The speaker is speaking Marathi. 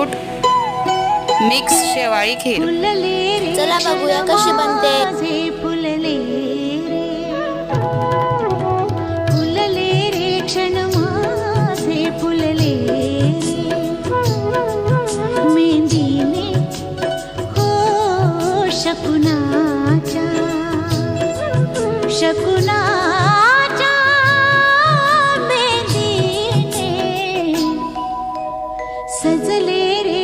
फ्रूट मिक्स शेवाळी खीर। चला बघूया कशी बनते। फुलले रे क्षण माझे फुलले मेहंदीने हो शकुनाच्या मेहंदीने सजले रे